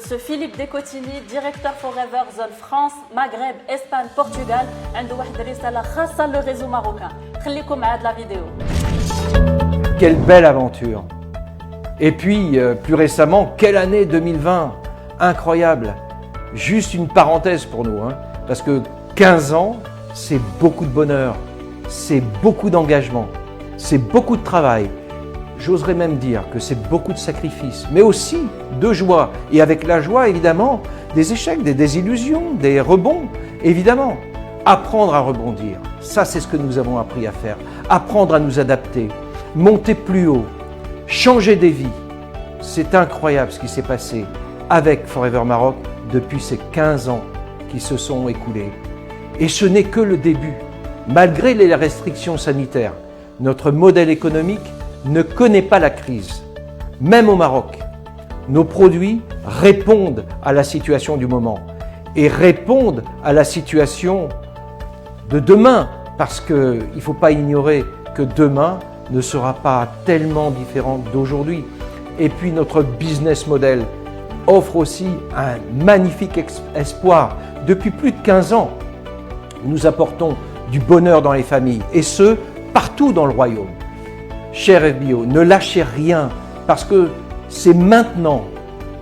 Monsieur Philippe Descotigny, directeur Forever Zone France, Maghreb, Espagne, Portugal. عنده واحد رسالة خاصة le réseau marocain. خليكم معاه de la vidéo. Quelle belle aventure! Et puis, plus récemment, quelle année 2020! Incroyable! Juste une parenthèse pour nous, parce que 15 ans, c'est beaucoup de bonheur, c'est beaucoup d'engagement, c'est beaucoup de travail. J'oserais même dire que c'est beaucoup de sacrifices, mais aussi de joie. Et avec la joie, évidemment, des échecs, des désillusions, des rebonds, évidemment. Apprendre à rebondir, ça c'est ce que nous avons appris à faire. Apprendre à nous adapter, monter plus haut, changer des vies. C'est incroyable ce qui s'est passé avec Forever Maroc depuis ces 15 ans qui se sont écoulés. Et ce n'est que le début. Malgré les restrictions sanitaires, notre modèle économique ne connaît pas la crise. Même au Maroc, nos produits répondent à la situation du moment et répondent à la situation de demain, parce qu'il ne faut pas ignorer que demain ne sera pas tellement différent d'aujourd'hui. Et puis notre business model offre aussi un magnifique espoir. Depuis plus de 15 ans, nous apportons du bonheur dans les familles, et ce, partout dans le royaume. Cher FBO, ne lâchez rien, parce que c'est maintenant,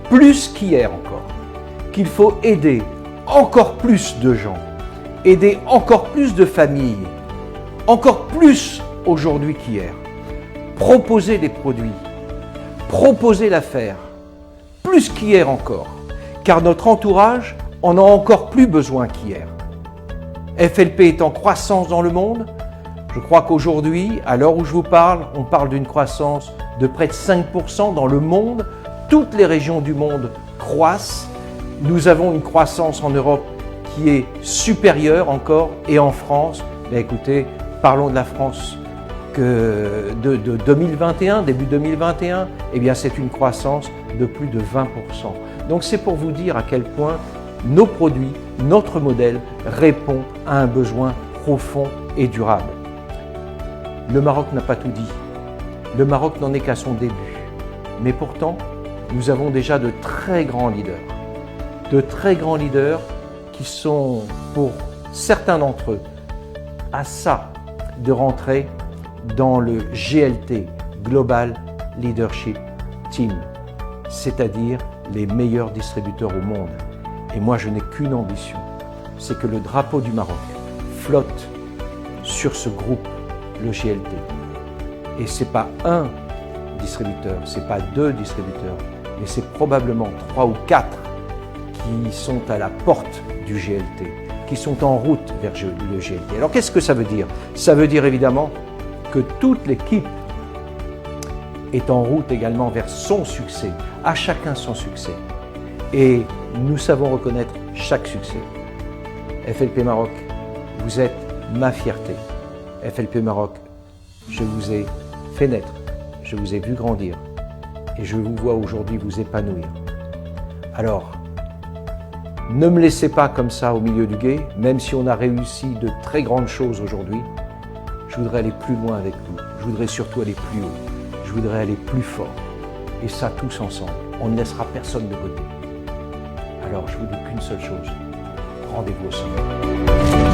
plus qu'hier encore, qu'il faut aider encore plus de gens, aider encore plus de familles, encore plus aujourd'hui qu'hier. Proposer des produits, proposer l'affaire, plus qu'hier encore, car notre entourage en a encore plus besoin qu'hier. FLP est en croissance dans le monde. Je crois qu'aujourd'hui, à l'heure où je vous parle, on parle d'une croissance de près de 5% dans le monde. Toutes les régions du monde croissent. Nous avons une croissance en Europe qui est supérieure encore, et en France, écoutez, parlons de la France de 2021, début 2021, eh bien c'est une croissance de plus de 20%. Donc c'est pour vous dire à quel point nos produits, notre modèle répond à un besoin profond et durable. Le Maroc n'a pas tout dit. Le Maroc n'en est qu'à son début. Mais pourtant, nous avons déjà de très grands leaders. De très grands leaders qui sont, pour certains d'entre eux, à ça de rentrer dans le GLT, Global Leadership Team, c'est-à-dire les meilleurs distributeurs au monde. Et moi, je n'ai qu'une ambition, c'est que le drapeau du Maroc flotte sur ce groupe, le GLT. Et ce n'est pas un distributeur, ce n'est pas deux distributeurs, mais c'est probablement 3 ou 4 qui sont à la porte du GLT, qui sont en route vers le GLT. Alors qu'est-ce que ça veut dire? Ça veut dire évidemment que toute l'équipe est en route également vers son succès, à chacun son succès. Et nous savons reconnaître chaque succès. FLP Maroc, vous êtes ma fierté. FLP Maroc, je vous ai fait naître, je vous ai vu grandir et je vous vois aujourd'hui vous épanouir. Alors, ne me laissez pas comme ça au milieu du gué, même si on a réussi de très grandes choses aujourd'hui. Je voudrais aller plus loin avec vous, je voudrais surtout aller plus haut, je voudrais aller plus fort. Et ça tous ensemble, on ne laissera personne de côté. Alors je vous dis qu'une seule chose, rendez-vous au sommet.